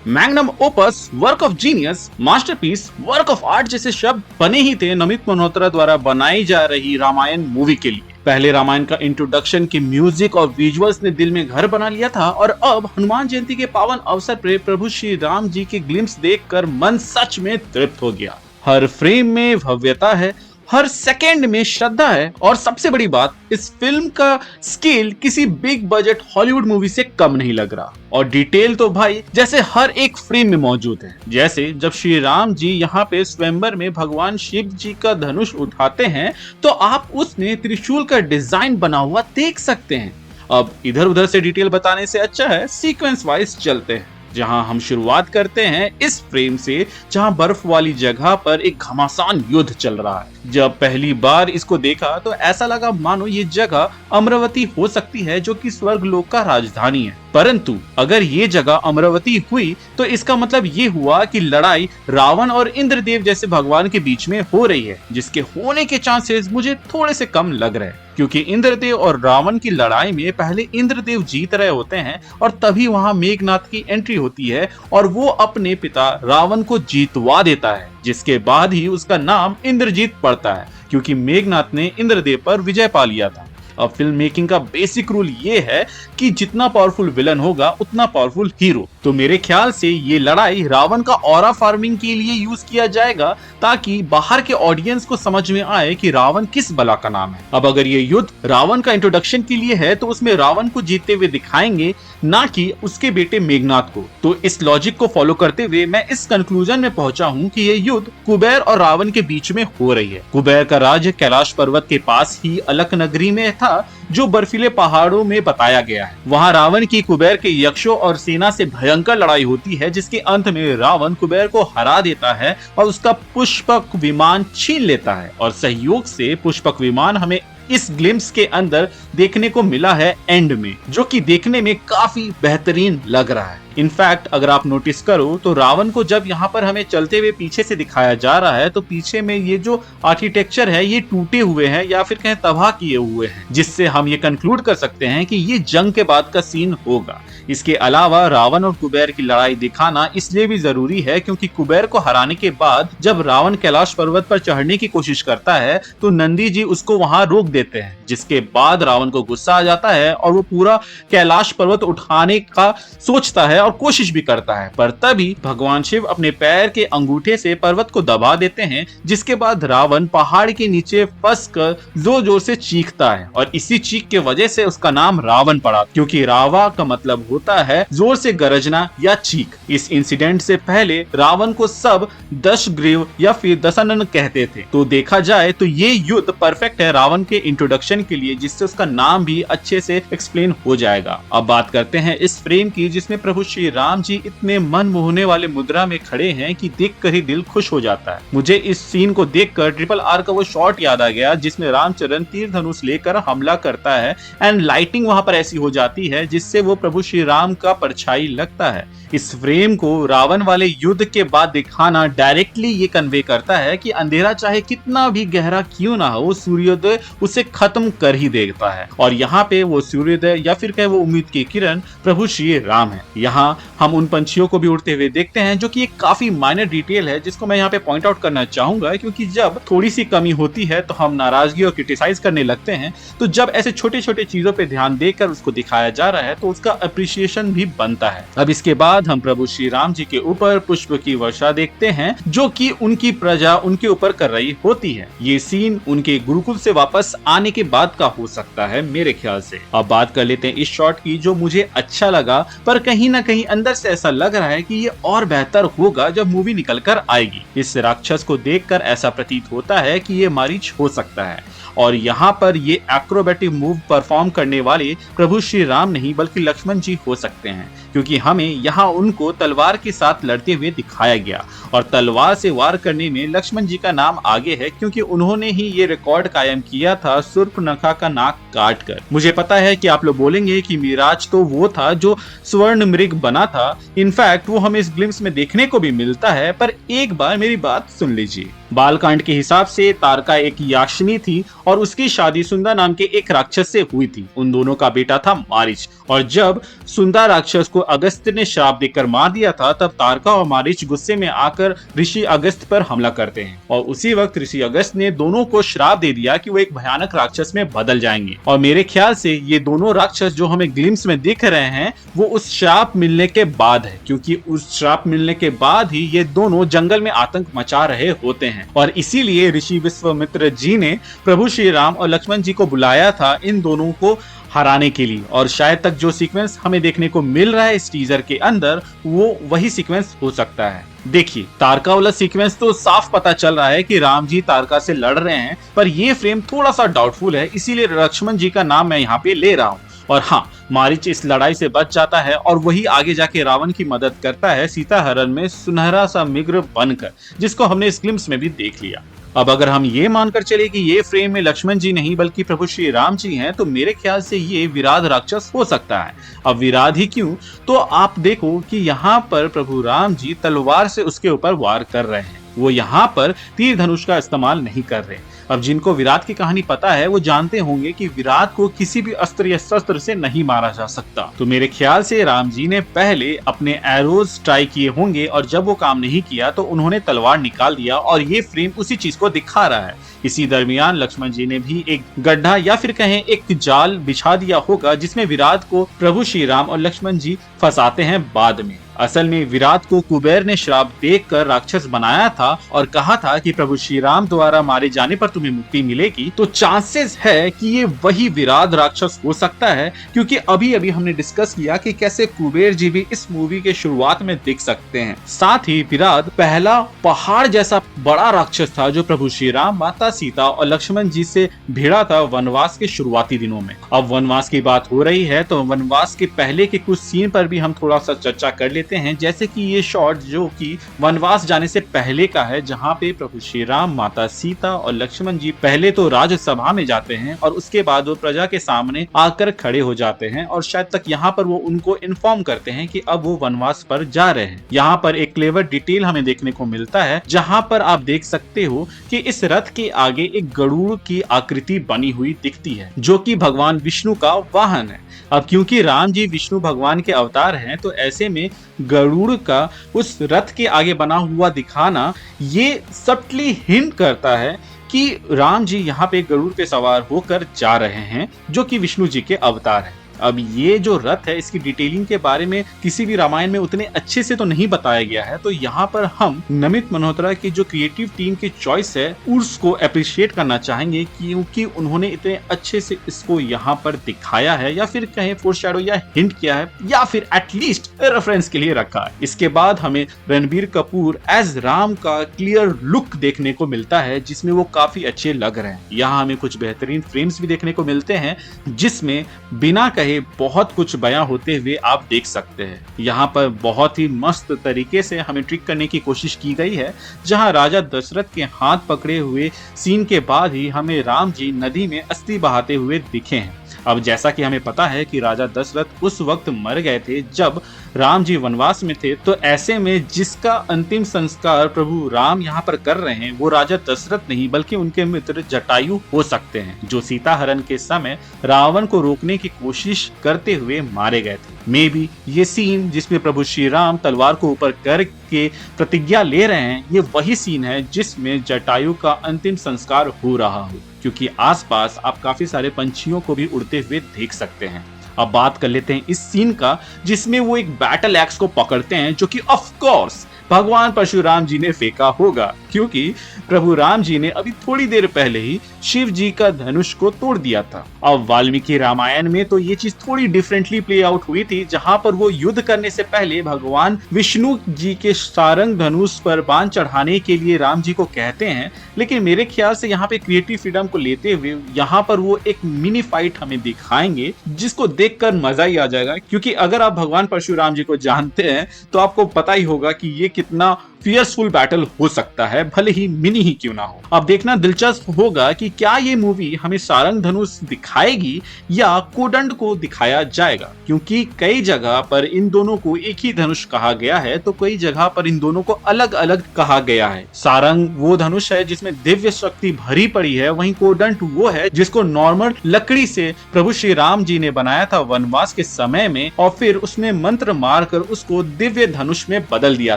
Magnum opus, work of genius, masterpiece, work of art जैसे शब्द बने ही थे नमित मल्होत्रा द्वारा बनाई जा रही रामायण मूवी के लिए। पहले रामायण का इंट्रोडक्शन की म्यूजिक और विजुअल्स ने दिल में घर बना लिया था और अब हनुमान जयंती के पावन अवसर पर प्रभु श्री राम जी की ग्लिम्स देखकर मन सच में तृप्त हो गया। हर फ्रेम में भव्यता है, हर सेकंड में श्रद्धा है और सबसे बड़ी बात, इस फिल्म का स्केल किसी बिग बजट हॉलीवुड मूवी से कम नहीं लग रहा। और डिटेल तो भाई जैसे हर एक फ्रेम में मौजूद है। जैसे जब श्री राम जी यहाँ पे स्वयंवर में भगवान शिव जी का धनुष उठाते हैं तो आप उसमें त्रिशूल का डिजाइन बना हुआ देख सकते हैं। अब इधर उधर से डिटेल बताने से अच्छा है सीक्वेंस वाइज चलते हैं, जहां हम शुरुआत करते हैं इस फ्रेम से जहां बर्फ वाली जगह पर एक घमासान युद्ध चल रहा है। जब पहली बार इसको देखा तो ऐसा लगा मानो ये जगह अमरावती हो सकती है, जो कि स्वर्गलोक का राजधानी है। परंतु अगर ये जगह अमरावती हुई तो इसका मतलब ये हुआ कि लड़ाई रावण और इंद्रदेव जैसे भगवान के बीच में हो रही है, जिसके होने के चांसेस मुझे थोड़े से कम लग रहे हैं, क्योंकि इंद्रदेव और रावण की लड़ाई में पहले इंद्रदेव जीत रहे होते हैं और तभी वहां मेघनाथ की एंट्री होती है और वो अपने पिता रावण को जीतवा देता है, जिसके बाद ही उसका नाम इंद्रजीत पड़ता है, क्योंकि मेघनाथ ने इंद्रदेव पर विजय पा लिया था। अब फिल्म मेकिंग का बेसिक रूल ये है कि जितना पावरफुल विलन होगा उतना पावरफुल हीरो। तो मेरे ख्याल से ये लड़ाई रावण का ऑरा फार्मिंग के लिए यूज किया जाएगा, ताकि बाहर के ऑडियंस को समझ में आए कि रावण किस बला का नाम है। अब अगर ये युद्ध रावण का इंट्रोडक्शन के लिए है तो उसमें रावण को जीतते हुए दिखाएंगे, ना कि उसके बेटे मेघनाथ को। तो इस लॉजिक को फॉलो करते हुए मैं इस कंक्लूजन में पहुंचा हूँ कि ये युद्ध कुबेर और रावण के बीच में हो रही है। कुबेर का राज्य कैलाश पर्वत के पास ही अलक नगरी में था, जो बर्फीले पहाड़ों में बताया गया है। वहां रावण की कुबेर के यक्षों और सेना से भयंकर लड़ाई होती है, जिसके अंत में रावण कुबेर को हरा देता है और उसका पुष्पक विमान छीन लेता है। और सहयोग से पुष्पक विमान हमें इस ग्लिम्स के अंदर देखने को मिला है एंड में, जो कि देखने में काफी बेहतरीन लग रहा है। इनफैक्ट अगर आप नोटिस करो तो रावण को जब यहाँ पर हमें चलते हुए पीछे से दिखाया जा रहा है तो पीछे में ये जो आर्किटेक्चर है ये टूटे हुए हैं या फिर कहें तबाह किए हुए हैं, जिससे हम ये कंक्लूड कर सकते हैं कि ये जंग के बाद का सीन होगा। इसके अलावा रावण और कुबेर की लड़ाई दिखाना इसलिए भी जरूरी है क्योंकि कुबेर को हराने के बाद जब रावण कैलाश पर्वत पर चढ़ने की कोशिश करता है तो नंदी जी उसको वहां रोक देते हैं, जिसके बाद रावण को गुस्सा आ जाता है और वो पूरा कैलाश पर्वत उठाने का सोचता है और कोशिश भी करता है। पर तभी भगवान शिव अपने पैर के अंगूठे से पर्वत को दबा देते हैं, जिसके बाद रावण पहाड़ के नीचे फंस कर जोर जोर से चीखता है और इसी चीख के वजह से उसका नाम रावण पड़ा, क्योंकि रावा का मतलब होता है जोर से गरजना या चीख। इस इंसिडेंट से पहले रावण को सब दशग्रीव या फिर दशानन कहते थे। तो देखा जाए तो ये युद्ध परफेक्ट है रावण के इंट्रोडक्शन के लिए, जिससे उसका नाम भी अच्छे से एक्सप्लेन हो जाएगा। अब बात करते हैं इस फ्रेम की, जिसमें प्रभु श्री राम जी इतने मन मोहने वाले मुद्रा में खड़े हैं कि देखकर ही दिल खुश हो जाता है। मुझे इस सीन को देखकर RRR का वो शॉट याद आ गया जिसमें रामचरण तीर धनुष लेकर हमला करता है एंड लाइटिंग वहां पर ऐसी हो जाती है जिससे वो प्रभु श्री राम का परछाई लगता है। इस फ्रेम को रावण वाले युद्ध के बाद दिखाना डायरेक्टली ये कन्वे करता है कि अंधेरा चाहे कितना भी गहरा क्यों ना हो, सूर्योदय उसे खत्म कर ही देता है। और यहाँ पे वो सूर्योदय या फिर कहे वो उम्मीद की किरण प्रभु श्री राम है। यहाँ हम उन पंछियों को भी उड़ते हुए देखते हैं, जो कि एक काफी माइनर डिटेल है जिसको मैं यहाँ पे पॉइंट आउट करना चाहूंगा, क्योंकि जब थोड़ी सी कमी होती है तो हम नाराजगी और क्रिटिसाइज करने लगते हैं। तो जब ऐसे छोटे छोटे चीजों पे ध्यान देकर उसको दिखाया जा रहा है तो उसका अप्रिसिएशन भी बनता है। अब इसके बाद हम प्रभु श्री राम जी के ऊपर पुष्प की वर्षा देखते हैं, जो कि उनकी प्रजा उनके ऊपर कर रही होती है। ये सीन उनके गुरुकुल से वापस आने के बाद का हो सकता है मेरे ख्याल से। अब बात कर लेते हैं इस शॉट की, जो मुझे अच्छा लगा, पर कहीं ना कहीं अंदर से ऐसा लग रहा है कि ये और बेहतर होगा जब मूवी निकल कर आएगी। इस राक्षस को देखकर ऐसा प्रतीत होता है कि ये मारीच हो सकता है। और यहाँ पर ये एक्रोबैटिक मूव परफॉर्म करने वाले प्रभु श्री राम नहीं बल्कि लक्ष्मण जी हो सकते हैं, क्योंकि हमें यहाँ उनको तलवार के साथ लड़ते हुए दिखाया गया और तलवार से वार करने में लक्ष्मण जी का नाम आगे है, क्योंकि उन्होंने ही ये रिकॉर्ड कायम किया था शूर्पणखा का नाक काट कर। मुझे पता है कि आप लोग बोलेंगे कि मिराज तो वो था जो स्वर्ण मृग बना था, इनफैक्ट वो हमें इस ग्लिम्स में देखने को भी मिलता है। पर एक बार मेरी बात सुन लीजिए। बालकांड के हिसाब से तारका एक याक्षिणी थी और उसकी शादी सुंदा नाम के एक राक्षस से हुई थी। उन दोनों का बेटा था मारीच, और जब सुंदा राक्षस को अगस्त ने श्राप देकर मार दिया था, तब तारका और मारीच गुस्से में आकर ऋषि अगस्त पर हमला करते हैं और उसी वक्त ऋषि अगस्त ने दोनों को श्राप दे दिया कि वो एक भयानक राक्षस में बदल जाएंगे। और मेरे ख्याल से ये दोनों राक्षस जो हमें ग्लिम्स में दिख रहे हैं वो उस श्राप मिलने के बाद है, क्योंकि उस श्राप मिलने के बाद ही ये दोनों जंगल में आतंक मचा रहे होते हैं और इसीलिए ऋषि विश्वामित्र जी ने प्रभु श्री राम और लक्ष्मण जी को बुलाया था इन दोनों को हराने के लिए। और शायद तक जो सीक्वेंस हमें देखने को मिल रहा है इस टीजर के अंदर वो वही सीक्वेंस हो सकता है। देखिए, तारका वाला सीक्वेंस तो साफ पता चल रहा है कि राम जी तारका से लड़ रहे हैं, पर ये फ्रेम थोड़ा सा डाउटफुल है, इसीलिए लक्ष्मण जी का नाम मैं यहाँ पे ले रहा हूँ। और हाँ, मारीच इस लड़ाई से बच जाता है और वही आगे जाके रावण की मदद करता है सीता हरण में सुनहरा सा मिग्र बनकर, जिसको हमने इस ग्लिम्स में भी देख लिया। अब अगर हम ये मानकर चले कि ये फ्रेम में लक्ष्मण जी नहीं बल्कि प्रभु श्री राम जी हैं, तो मेरे ख्याल से ये विराध राक्षस हो सकता है। अब विराध ही क्यों, तो आप देखो कि यहाँ पर प्रभु राम जी तलवार से उसके ऊपर वार कर रहे हैं, वो यहाँ पर तीर धनुष का इस्तेमाल नहीं कर रहे। अब जिनको विराट की कहानी पता है वो जानते होंगे कि विराट को किसी भी अस्त्र या शस्त्र से नहीं मारा जा सकता। तो मेरे ख्याल से राम जी ने पहले अपने एरोज ट्राई किए होंगे और जब वो काम नहीं किया तो उन्होंने तलवार निकाल दिया और ये फ्रेम उसी चीज को दिखा रहा है। इसी दरमियान लक्ष्मण जी ने भी एक गड्ढा या फिर कहें एक जाल बिछा दिया होगा जिसमें विराट को प्रभु श्री राम और लक्ष्मण जी फंसाते हैं बाद में। असल में विराट को कुबेर ने श्राप देकर राक्षस बनाया था और कहा था कि प्रभु श्री राम द्वारा मारे जाने पर तुम्हें मुक्ति मिलेगी। तो चांसेस है कि ये वही विराट राक्षस हो सकता है, क्योंकि अभी अभी हमने डिस्कस किया कि कैसे कुबेर जी भी इस मूवी के शुरुआत में दिख सकते हैं। साथ ही विराट पहला पहाड़ जैसा बड़ा राक्षस था जो प्रभु श्री राम, माता सीता और लक्ष्मण जी से भिड़ा था वनवास के शुरुआती दिनों में। अब वनवास की बात हो रही है तो वनवास के पहले के कुछ सीन पर भी हम थोड़ा सा चर्चा कर लेते हैं, जैसे कि ये शॉट जो कि वनवास जाने से पहले का है, जहां पे प्रभु श्री राम, माता सीता और लक्ष्मण जी पहले तो राजसभा में जाते हैं और उसके बाद वो प्रजा के सामने आकर खड़े हो जाते हैं और शायद तक यहाँ पर वो उनको इन्फॉर्म करते हैं कि अब वो वनवास पर जा रहे हैं। यहाँ पर एक क्लेवर डिटेल हमें देखने को मिलता है, जहाँ पर आप देख सकते हो कि इस रथ के आगे एक गरुड़ की आकृति बनी हुई दिखती है जो कि भगवान विष्णु का वाहन है। अब क्योंकि राम जी विष्णु भगवान के अवतार हैं, तो ऐसे में गरुड़ का उस रथ के आगे बना हुआ दिखाना ये सटली हिंट करता है कि राम जी यहाँ पे गरुड़ पे सवार होकर जा रहे हैं जो कि विष्णु जी के अवतार हैं। अब ये जो रथ है इसकी डिटेलिंग के बारे में किसी भी रामायण में उतने अच्छे से तो नहीं बताया गया है, तो यहाँ पर हम नमित मल्होत्रा की जो क्रिएटिव टीम की चॉइस है उसको अप्रिशिएट करना चाहेंगे, क्योंकि उन्होंने इतने अच्छे से इसको यहाँ पर दिखाया है या फिर कहें फोरशैडो या हिंट किया है या फिर एटलीस्ट रेफरेंस के लिए रखा है। इसके बाद हमें रणबीर कपूर एज राम का क्लियर लुक देखने को मिलता है जिसमें वो काफी अच्छे लग रहे हैं। यहाँ हमें कुछ बेहतरीन फ्रेम्स भी देखने को मिलते हैं जिसमें बिना बहुत कुछ बयां होते हुए आप देख सकते हैं। यहाँ पर बहुत ही मस्त तरीके से हमें ट्रिक करने की कोशिश की गई है, जहाँ राजा दशरथ के हाथ पकड़े हुए सीन के बाद ही हमें राम जी नदी में अस्थि बहाते हुए दिखे हैं। अब जैसा कि हमें पता है कि राजा दशरथ उस वक्त मर गए थे जब राम जी वनवास में थे, तो ऐसे में जिसका अंतिम संस्कार प्रभु राम यहाँ पर कर रहे हैं वो राजा दशरथ नहीं बल्कि उनके मित्र जटायु हो सकते हैं, जो सीता हरण के समय रावण को रोकने की कोशिश करते हुए मारे गए थे। मे बी ये सीन जिसमें प्रभु श्री राम तलवार को ऊपर करके प्रतिज्ञा ले रहे हैं, ये वही सीन है जिसमें जटायु का अंतिम संस्कार हो रहा हो, क्योंकि आसपास आप काफी सारे पंछियों को भी उड़ते हुए देख सकते हैं। अब बात कर लेते हैं इस सीन का जिसमें वो एक बैटल एक्स को पकड़ते हैं जो कि ऑफ कोर्स भगवान परशुराम जी ने फेंका होगा, क्योंकि प्रभु राम जी ने अभी थोड़ी देर पहले ही शिव जी का धनुष को तोड़ दिया था। अब वाल्मीकि रामायण में तो ये चीज थोड़ी डिफरेंटली प्ले आउट हुई थी, जहां पर वो युद्ध करने से पहले भगवान विष्णु जी के सारंग धनुष पर बाण चढ़ाने के लिए राम जी को कहते हैं, लेकिन मेरे ख्याल से यहाँ पे क्रिएटिव फ्रीडम को लेते हुए यहाँ पर वो एक मिनी फाइट हमें दिखाएंगे जिसको देखकर मजा ही आ जाएगा। क्योंकि अगर आप भगवान परशुराम जी को जानते हैं तो आपको पता ही होगा कि ये कितना फियर्सफुल बैटल हो सकता है भले ही मिनी ही क्यों ना हो। अब देखना दिलचस्प होगा कि क्या ये मूवी हमें सारंग धनुष दिखाएगी या कोदंड को दिखाया जाएगा, क्योंकि कई जगह पर इन दोनों को एक ही धनुष कहा गया है तो कई जगह पर इन दोनों को अलग अलग कहा गया है। सारंग वो धनुष है जिसमें दिव्य शक्ति भरी पड़ी है, वहीं कोदंड वो है जिसको नॉर्मल लकड़ी से प्रभु श्री राम जी ने बनाया था वनवास के समय में, और फिर उसमें मंत्र मारकर उसको दिव्य धनुष में बदल दिया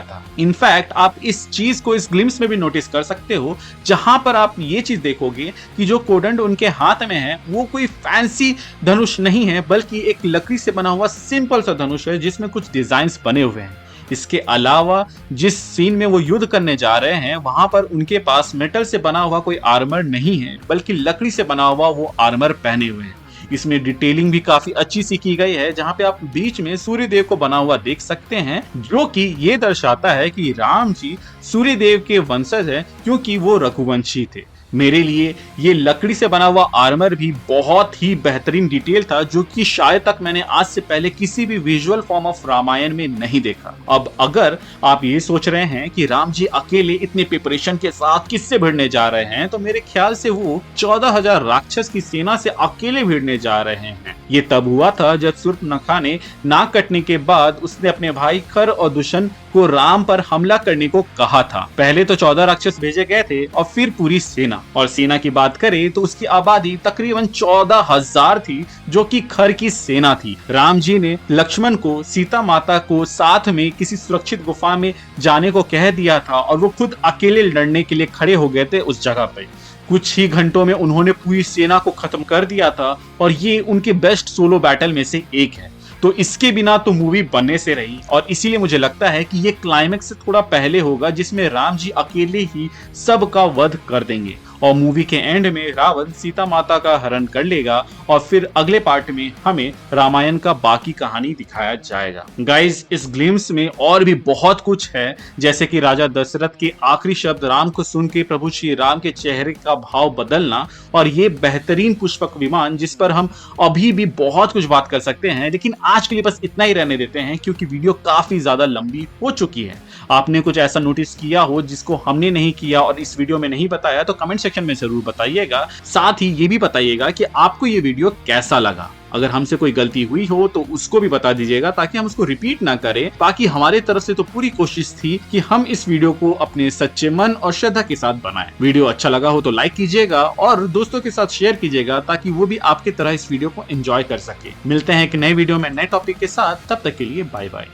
था। इनफैक्ट आप इस चीज को इस ग्लिम्स में भी नोटिस कर सकते हो, जहां पर आप ये चीज देखोगे कि जो कोदंड उनके हाथ में है वो कोई फैंसी धनुष नहीं है, बल्कि एक लकड़ी से बना हुआ सिंपल सा धनुष है जिसमें कुछ डिजाइन्स बने हुए हैं। इसके अलावा जिस सीन में वो युद्ध करने जा रहे हैं वहां पर उनके पास मेटल से बना हुआ कोई आर्मर नहीं है, बल्कि लकड़ी से बना हुआ वो आर्मर पहने हुए हैं। इसमें डिटेलिंग भी काफी अच्छी सी की गई है, जहां पे आप बीच में सूर्यदेव को बना हुआ देख सकते हैं, जो कि ये दर्शाता है कि राम जी सूर्यदेव के वंशज हैं, क्योंकि वो रघुवंशी थे। मेरे लिए ये लकड़ी से बना हुआ आर्मर भी बहुत ही बेहतरीन डिटेल था, जो कि शायद तक मैंने आज से पहले किसी भी विजुअल फॉर्म ऑफ रामायण में नहीं देखा। अब अगर आप ये सोच रहे हैं कि राम जी अकेले इतने प्रिपरेशन के साथ किससे भिड़ने जा रहे हैं, तो मेरे ख्याल से वो 14,000 राक्षस की सेना से अकेले भिड़ने जा रहे हैं। ये तब हुआ था जब शूर्पणखा ने नाक कटने के बाद उसने अपने भाई खर और दुष्यंत को राम पर हमला करने को कहा था। पहले तो 14 राक्षस भेजे गए थे और फिर पूरी सेना। और सेना की बात करें तो उसकी आबादी तकरीबन 14,000 थी, जो कि खर की सेना थी। राम जी ने लक्ष्मण को सीता माता को साथ में किसी सुरक्षित गुफा में जाने को कह दिया था और वो खुद अकेले लड़ने के लिए खड़े हो गए थे उस जगह पे। कुछ ही घंटों में उन्होंने पूरी सेना को खत्म कर दिया था और ये उनके बेस्ट सोलो बैटल में से एक है। तो इसके बिना तो मूवी बनने से रही, और इसीलिए मुझे लगता है कि ये क्लाइमेक्स से थोड़ा पहले होगा, जिसमें राम जी अकेले ही सबका वध कर देंगे और मूवी के एंड में रावण सीता माता का हरण कर लेगा और फिर अगले पार्ट में हमें रामायण का बाकी कहानी दिखाया जाएगा। गाइज, इस ग्लिम्स में और भी बहुत कुछ है, जैसे कि राजा दशरथ के आखिरी शब्द राम को सुन के प्रभु श्री राम के चेहरे का भाव बदलना, और ये बेहतरीन पुष्पक विमान जिस पर हम अभी भी बहुत कुछ बात कर सकते हैं, लेकिन आज के लिए बस इतना ही रहने देते हैं क्योंकि वीडियो काफी ज्यादा लंबी हो चुकी है। आपने कुछ ऐसा नोटिस किया हो जिसको हमने नहीं किया और इस वीडियो में नहीं बताया, तो कमेंट सेक्शन में जरूर बताइएगा। साथ ही ये भी बताइएगा कि आपको ये वीडियो कैसा लगा। अगर हमसे कोई गलती हुई हो तो उसको भी बता दीजिएगा, ताकि हम उसको रिपीट ना करें। बाकी हमारे तरफ से तो पूरी कोशिश थी कि हम इस वीडियो को अपने सच्चे मन और श्रद्धा के साथ बनाएं। वीडियो अच्छा लगा हो तो लाइक कीजिएगा और दोस्तों के साथ शेयर कीजिएगा, ताकि वो भी आपकी तरह इस वीडियो को एंजॉय कर सके। मिलते हैं एक नए वीडियो में नए टॉपिक के साथ, तब तक के लिए बाय बाय।